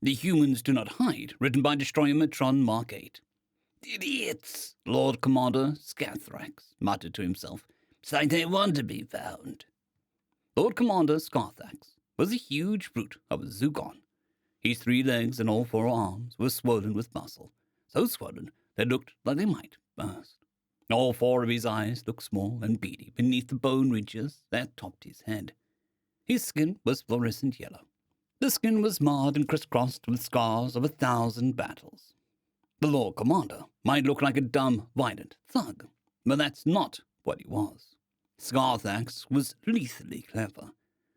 The Humans Do Not Hide, written by Destroyer Metron Mark 8. Idiots, Lord Commander Scathrax muttered to himself. It's like they want to be found. Lord Commander Scarthax was a huge brute of a Zugon. His 3 legs and all 4 arms were swollen with muscle, so swollen they looked like they might burst. All 4 of his eyes looked small and beady beneath the bone ridges that topped his head. His skin was fluorescent yellow. The skin was marred and crisscrossed with scars of 1,000 battles. The Lord Commander might look like a dumb, violent thug, but that's not what he was. Scarthax was lethally clever.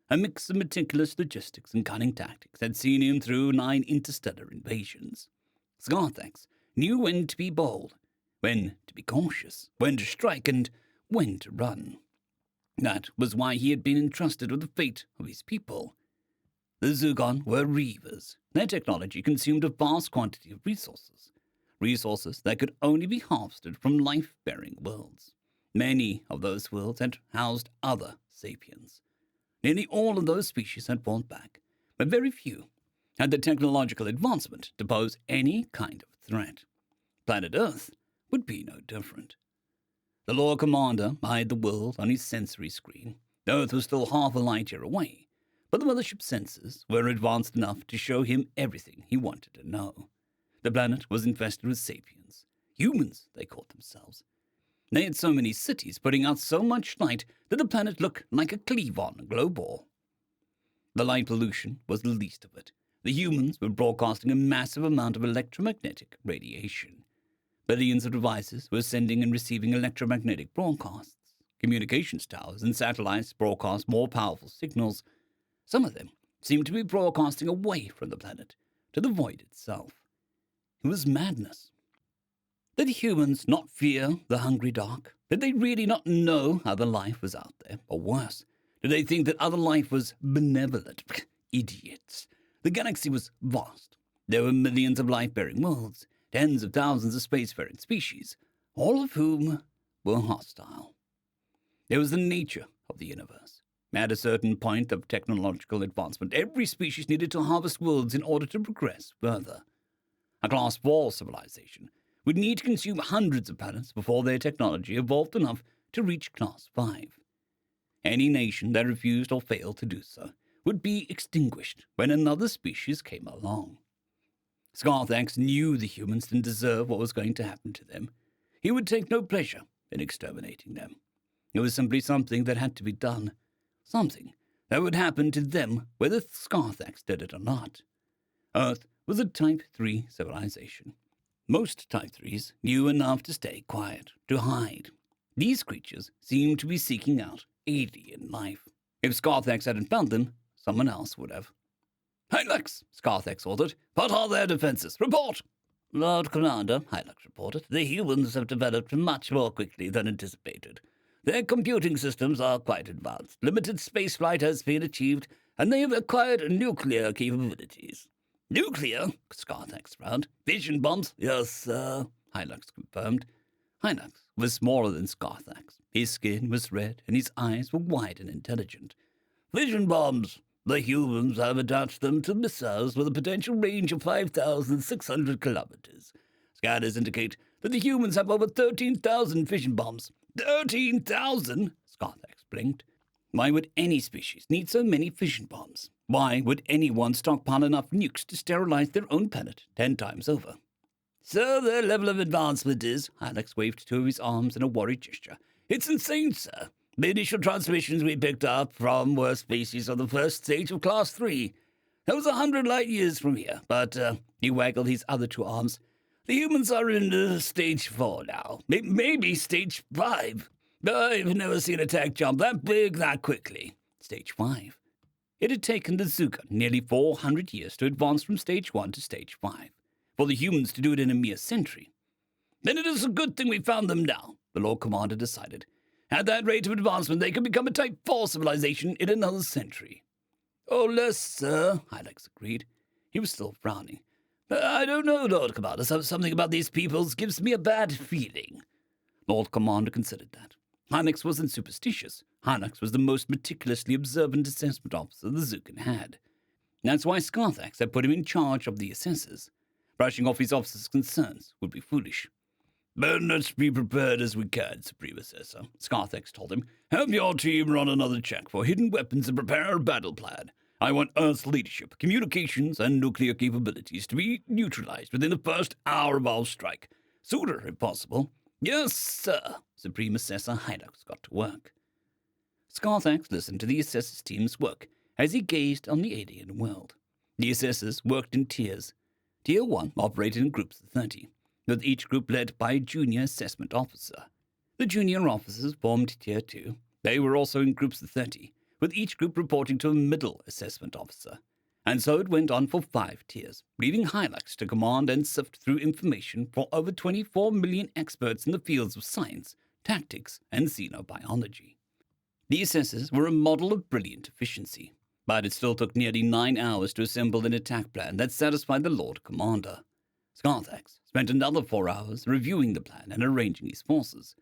A mix of meticulous logistics and cunning tactics had seen him through 9 interstellar invasions. Scarthax knew when to be bold, when to be cautious, when to strike, and when to run. That was why he had been entrusted with the fate of his people. The Zugon were reavers. Their technology consumed a vast quantity of resources that could only be harvested from life-bearing worlds. Many of those worlds had housed other sapiens. Nearly all of those species had fought back, but very few had the technological advancement to pose any kind of threat. Planet Earth would be no different. The Lord Commander eyed the world on his sensory screen. Earth was still half a light year away, but the mothership's sensors were advanced enough to show him everything he wanted to know. The planet was infested with sapiens. Humans, they called themselves. They had so many cities putting out so much light that the planet looked like a Cleavon glow ball. The light pollution was the least of it. The humans were broadcasting a massive amount of electromagnetic radiation. Billions of devices were sending and receiving electromagnetic broadcasts. Communications towers and satellites broadcast more powerful signals. Some of them seemed to be broadcasting away from the planet, to the void itself. It was madness. Did humans not fear the hungry dark? Did they really not know other life was out there? Or worse, did they think that other life was benevolent? Idiots. The galaxy was vast. There were millions of life-bearing worlds, tens of thousands of spacefaring species, all of whom were hostile. There was the nature of the universe. At a certain point of technological advancement, every species needed to harvest worlds in order to progress further. A Class 4 civilization would need to consume hundreds of planets before their technology evolved enough to reach Class 5. Any nation that refused or failed to do so would be extinguished when another species came along. Scarthax knew the humans didn't deserve what was going to happen to them. He would take no pleasure in exterminating them. It was simply something that had to be done. Something that would happen to them whether Scarthax did it or not. Earth was a Type 3 civilization. Most Type 3s knew enough to stay quiet, to hide. These creatures seemed to be seeking out alien life. If Scarthax hadn't found them, someone else would have. "Hylax," Scarthax ordered. "What are their defenses? Report!" "Lord Commander," Hylax reported, "the humans have developed much more quickly than anticipated. Their computing systems are quite advanced. Limited spaceflight has been achieved, and they have acquired nuclear capabilities." "Nuclear?" Scarthax frowned. "Fission bombs?" "Yes, sir," Hylax confirmed. Hylax was smaller than Scarthax. His skin was red, and his eyes were wide and intelligent. "Fission bombs. The humans have attached them to missiles with a potential range of 5,600 kilometers. Scanners indicate that the humans have over 13,000 fission bombs." 13,000? Scarthax blinked. Why would any species need so many fission bombs? Why would anyone stockpile enough nukes to sterilize their own planet 10 times over? "So their level of advancement is," Hylax waved 2 of his arms in a worried gesture. "It's insane, sir. The initial transmissions we picked up from were species of the first stage of Class 3. That was 100 light years from here, but," he waggled his other 2 arms, "the humans are in Stage 4 now. Maybe Stage 5. I've never seen a tech jump that big that quickly." Stage 5. It had taken the Zugon nearly 400 years to advance from Stage 1 to Stage 5. For the humans to do it in a mere century. "Then it is a good thing we found them now," the Lord Commander decided. "At that rate of advancement, they could become a Type 4 civilization in another century." "Oh, less, sir," Hylax agreed. He was still frowning. "I don't know, Lord Commander. Something about these peoples gives me a bad feeling." Lord Commander considered that. Hylax wasn't superstitious. Hylax was the most meticulously observant assessment officer the Zugon had. That's why Scarthax had put him in charge of the assessors. Brushing off his officers' concerns would be foolish. "But let's be prepared as we can, Supreme Assessor," Scarthax told him. "Have your team run another check for hidden weapons and prepare a battle plan. I want Earth's leadership, communications, and nuclear capabilities to be neutralized within the first hour of our strike. Sooner, if possible." "Yes, sir." Supreme Assessor Hydux got to work. Scarthax listened to the assessors' team's work as he gazed on the alien world. The assessors worked in tiers. Tier 1 operated in groups of 30, with each group led by a junior assessment officer. The junior officers formed Tier 2. They were also in groups of 30, with each group reporting to a middle assessment officer. And so it went on for 5 tiers, leaving Hylux to command and sift through information for over 24 million experts in the fields of science, tactics, and xenobiology. The assessors were a model of brilliant efficiency, but it still took nearly 9 hours to assemble an attack plan that satisfied the Lord Commander. Scarthax spent another 4 hours reviewing the plan and arranging his forces.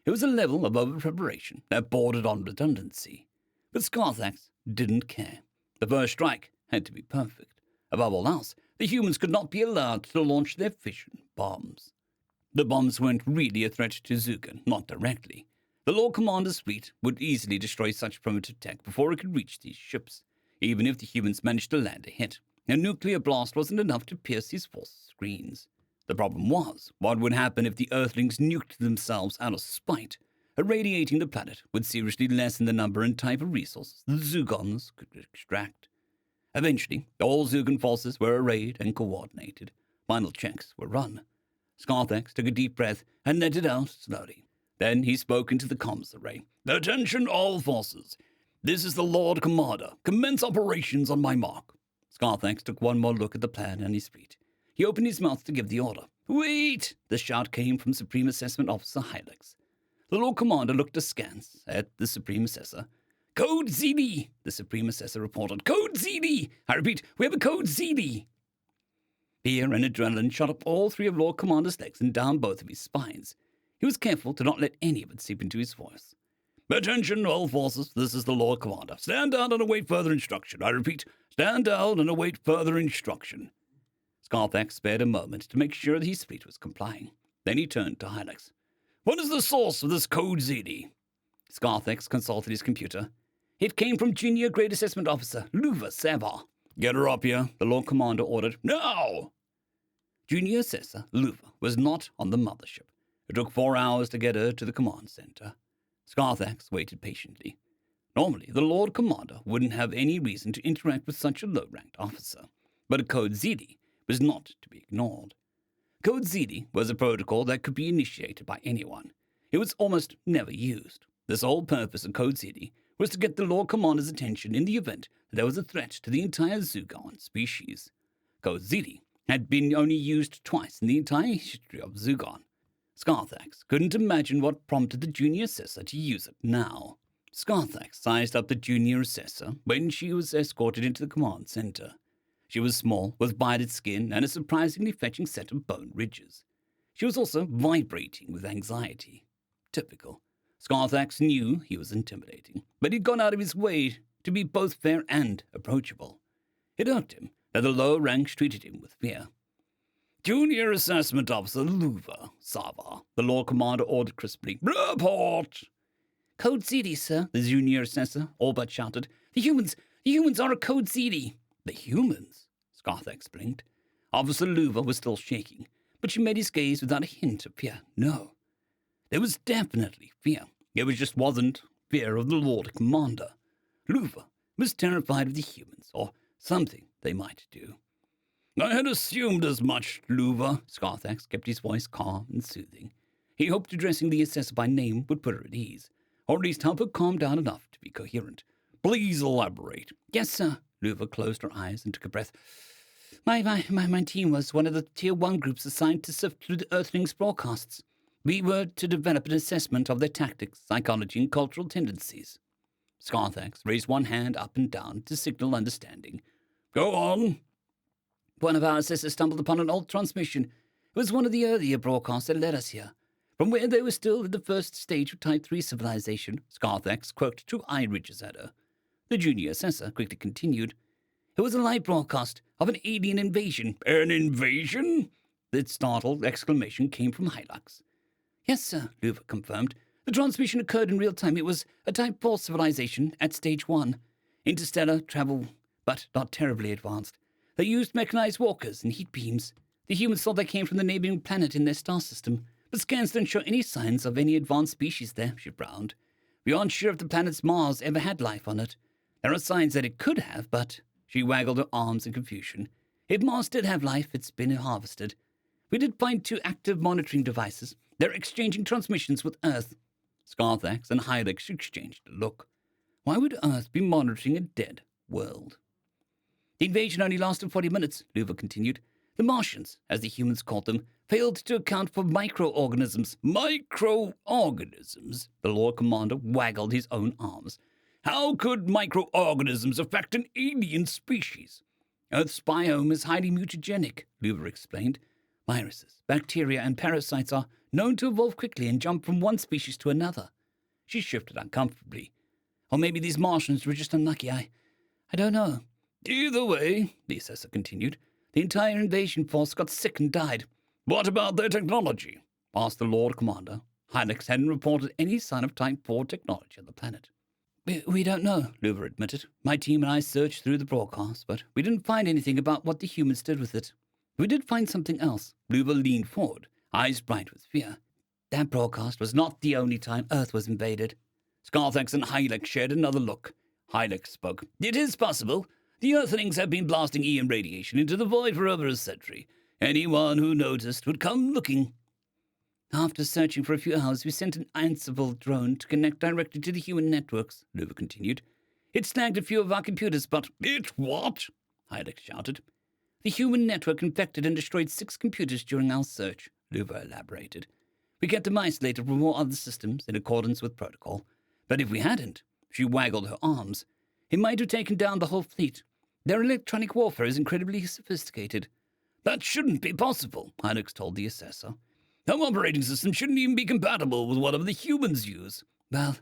It was a level of over-preparation that bordered on redundancy. But Scarthax didn't care. The first strike had to be perfect. Above all else, the humans could not be allowed to launch their fission bombs. The bombs weren't really a threat to Zugan, not directly. The Lord Commander's fleet would easily destroy such primitive tech before it could reach these ships, even if the humans managed to land a hit. A nuclear blast wasn't enough to pierce his force screens. The problem was, what would happen if the Earthlings nuked themselves out of spite? Irradiating the planet would seriously lessen the number and type of resources the Zugons could extract. Eventually, all Zugan forces were arrayed and coordinated. Final checks were run. Scarthax took a deep breath and let it out slowly. Then he spoke into the comms array. "Attention all forces. This is the Lord Commander. Commence operations on my mark." Scarthax took one more look at the plan and his fleet. He opened his mouth to give the order. "Wait!" The shout came from Supreme Assessment Officer Hylux. The Lord Commander looked askance at the Supreme Assessor. "Code ZD," the Supreme Assessor reported. "Code ZD! I repeat, we have a code ZD!" Fear and adrenaline shot up all 3 of Lord Commander's legs and down both of his spines. He was careful to not let any of it seep into his voice. "Attention, all forces. This is the Lord Commander. Stand down and await further instruction. I repeat, stand down and await further instruction." Scarthax spared a moment to make sure that his fleet was complying. Then he turned to Hylux. "What is the source of this code ZD?" Scarthax consulted his computer. "It came from Junior Grade Assessment Officer Luva Savar." "Get her up here," the Lord Commander ordered. "Now!" Junior Assessor Luva was not on the mothership. It took 4 hours to get her to the command center. Scarthax waited patiently. Normally, the Lord Commander wouldn't have any reason to interact with such a low-ranked officer, but a Code ZD was not to be ignored. Code ZD was a protocol that could be initiated by anyone. It was almost never used. The sole purpose of Code ZD was to get the Lord Commander's attention in the event that there was a threat to the entire Zugon species. Code ZD had been only used twice in the entire history of Zugon. Scarthax couldn't imagine what prompted the junior assessor to use it now. Scarthax sized up the junior assessor when she was escorted into the command center. She was small, with bearded skin and a surprisingly fetching set of bone ridges. She was also vibrating with anxiety. Typical. Scarthax knew he was intimidating, but he'd gone out of his way to be both fair and approachable. It irked him that the lower ranks treated him with fear. "Junior Assessment Officer Luva Sava," the Lord Commander ordered crisply. "Report!" "Code ZD, sir," the junior assessor all but shouted. The humans are a Code ZD." "The humans?" Scarthax blinked. Officer Luva was still shaking, but she met his gaze without a hint of fear. No. There was definitely fear. It just wasn't fear of the Lord Commander. Luva was terrified of the humans, or something they might do. "I had assumed as much, Luva." Scarthax kept his voice calm and soothing. He hoped addressing the assessor by name would put her at ease, or at least help her calm down enough to be coherent. "Please elaborate." "Yes, sir." Luva closed her eyes and took a breath. My team was one of the Tier 1 groups assigned to sift through the Earthlings' broadcasts. We were to develop an assessment of their tactics, psychology, and cultural tendencies. Scarthax raised one hand up and down to signal understanding. "Go on." "One of our assessors stumbled upon an old transmission. It was one of the earlier broadcasts that led us here. From where they were still in the first stage of Type 3 civilization." Scarthax quirked 2 eye ridges at her. The junior assessor quickly continued. It was a live broadcast of an alien invasion. An invasion? The startled exclamation came from Hilux. Yes, sir, Luva confirmed. The transmission occurred in real time. It was a Type 4 civilization at Stage 1. Interstellar travel, but not terribly advanced. They used mechanized walkers and heat beams. The humans thought they came from the neighboring planet in their star system, but scans don't show any signs of any advanced species there, she frowned. We aren't sure if the planet's Mars ever had life on it. There are signs that it could have, but... She waggled her arms in confusion. If Mars did have life, it's been harvested. We did find 2 active monitoring devices. They're exchanging transmissions with Earth. Scarthax and Hylix exchanged a look. Why would Earth be monitoring a dead world? The invasion only lasted 40 minutes, Luva continued. The Martians, as the humans called them, failed to account for microorganisms. Microorganisms? The Lord Commander waggled his own arms. How could microorganisms affect an alien species? Earth's biome is highly mutagenic, Luva explained. Viruses, bacteria, and parasites are known to evolve quickly and jump from one species to another. She shifted uncomfortably. Or maybe these Martians were just unlucky. I don't know. Either way, the assessor continued, the entire invasion force got sick and died. What about their technology? Asked the Lord Commander. Hylix hadn't reported any sign of Type 4 technology on the planet. We don't know, Luva admitted. My team and I searched through the broadcast, but we didn't find anything about what the humans did with it. We did find something else. Luva leaned forward, eyes bright with fear. That broadcast was not the only time Earth was invaded. Scarthax and Hylix shared another look. Hylix spoke. It is possible. The Earthlings have been blasting Ian radiation into the void for over a century. Anyone who noticed would come looking. After searching for a few hours, we sent an Ansible drone to connect directly to the human networks, Luva continued. It snagged a few of our computers, but... It what? Hylix shouted. The human network infected and destroyed 6 computers during our search, Luva elaborated. We kept them isolated from all other systems in accordance with protocol. But if we hadn't, she waggled her arms, it might have taken down the whole fleet. Their electronic warfare is incredibly sophisticated. That shouldn't be possible, Hylix told the assessor. Home operating system shouldn't even be compatible with whatever the humans use. Well,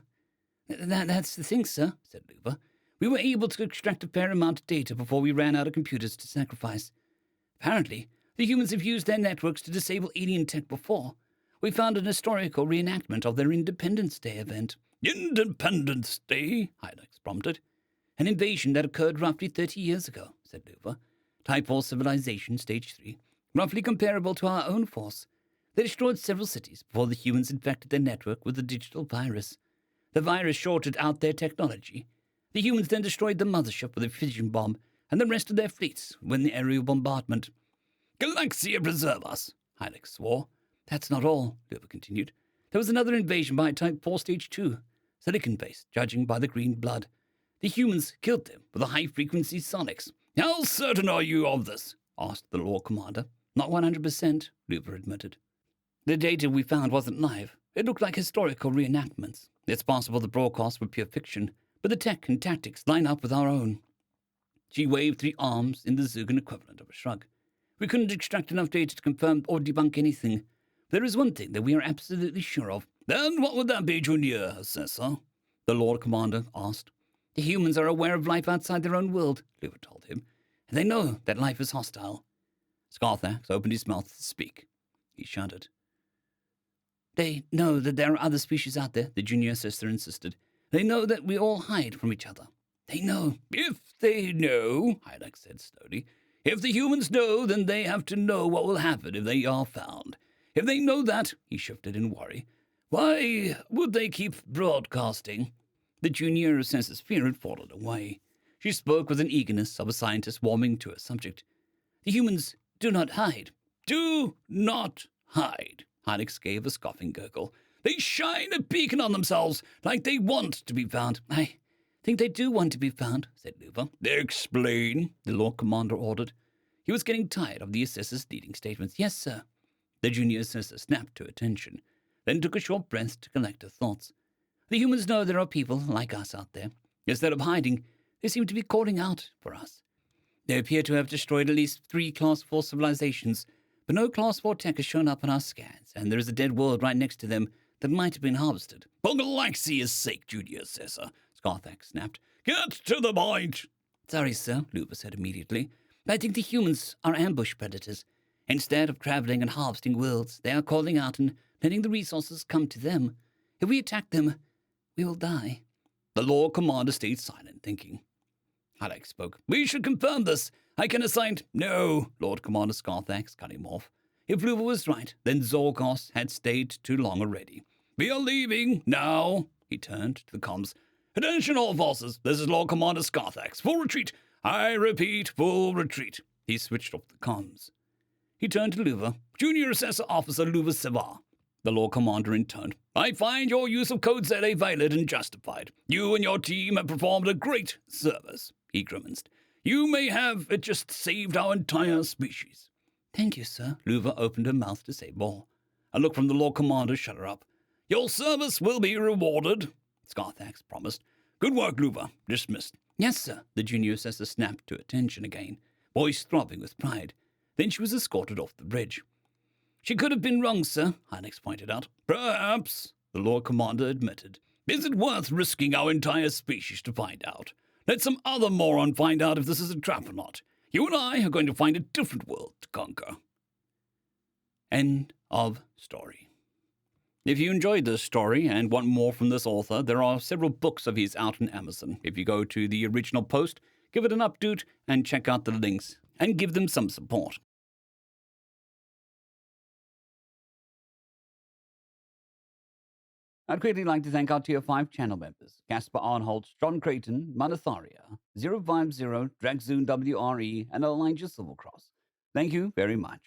that's the thing, sir, said Luva. We were able to extract a fair amount of data before we ran out of computers to sacrifice. Apparently, the humans have used their networks to disable alien tech before. We found an historical reenactment of their Independence Day event. Independence Day? Hylix prompted. An invasion that occurred roughly 30 years ago, said Luva. Type 4 civilization, Stage 3, roughly comparable to our own force. They destroyed several cities before the humans infected their network with a digital virus. The virus shorted out their technology. The humans then destroyed the mothership with a fission bomb and the rest of their fleets when the aerial bombardment. Galaxia preserve us, Hylix swore. That's not all, Luva continued. There was another invasion by Type 4 Stage 2, silicon-based, judging by the green blood. The humans killed them with the high-frequency sonics. How certain are you of this? Asked the Lord Commander. Not 100%, Luva admitted. The data we found wasn't live. It looked like historical reenactments. It's possible the broadcasts were pure fiction, but the tech and tactics line up with our own. She waved 3 arms in the Zugan equivalent of a shrug. We couldn't extract enough data to confirm or debunk anything. There is one thing that we are absolutely sure of. Then what would that be, Junior Assessor? The Lord Commander asked. The humans are aware of life outside their own world, Luva told him, and they know that life is hostile. Scarthax opened his mouth to speak. He shuddered. They know that there are other species out there, the junior sister insisted. They know that we all hide from each other. They know. If they know, Hylix said slowly, if the humans know, then they have to know what will happen if they are found. If they know that, he shifted in worry, why would they keep broadcasting? The junior assessor's fear had fallen away. She spoke with an eagerness of a scientist warming to a subject. The humans do not hide. Do not hide. Hylix gave a scoffing gurgle. They shine a beacon on themselves, like they want to be found. I think they do want to be found, said Luva. Explain, the Lord Commander ordered. He was getting tired of the assessor's leading statements. Yes, sir. The junior assessor snapped to attention, then took a short breath to collect her thoughts. The humans know there are people like us out there. Instead of hiding, they seem to be calling out for us. They appear to have destroyed at least 3 Class 4 civilizations, but no Class 4 tech has shown up on our scans, and there is a dead world right next to them that might have been harvested. For Galaxia's sake, Junior Assessor, Scarthax snapped. Get to the point! Sorry, sir, Luva said immediately. I think the humans are ambush predators. Instead of traveling and harvesting worlds, they are calling out and letting the resources come to them. If we attack them, we will die. The Lord Commander stayed silent, thinking. Halleck spoke. We should confirm this. I can assign... No, Lord Commander Scarthax cut him off. If Luva was right, then Zorgos had stayed too long already. We are leaving now. He turned to the comms. Attention all forces. This is Lord Commander Scarthax. Full retreat. I repeat, full retreat. He switched off the comms. He turned to Luva. Junior Assessor Officer Luva Sevar. The Lord Commander intoned. I find your use of Code ZA valid and justified. You and your team have performed a great service. He grimaced. You may have it just saved our entire species. Thank you, sir. Luva opened her mouth to say more. A look from the Lord Commander shut her up. Your service will be rewarded, Scarthax promised. Good work, Luva. Dismissed. Yes, sir. The junior assessor snapped to attention again, voice throbbing with pride. Then she was escorted off the bridge. She could have been wrong, sir, Hynex pointed out. Perhaps, the Lord Commander admitted. Is it worth risking our entire species to find out? Let some other moron find out if this is a trap or not. You and I are going to find a different world to conquer. End of story. If you enjoyed this story and want more from this author, there are several books of his out on Amazon. If you go to the original post, give it an update and check out the links and give them some support. I'd greatly like to thank our Tier 5 channel members, Caspar Arnholt, John Creighton, Manatharia, 050, Dragzoon WRE, and Elijah Silvercross. Thank you very much.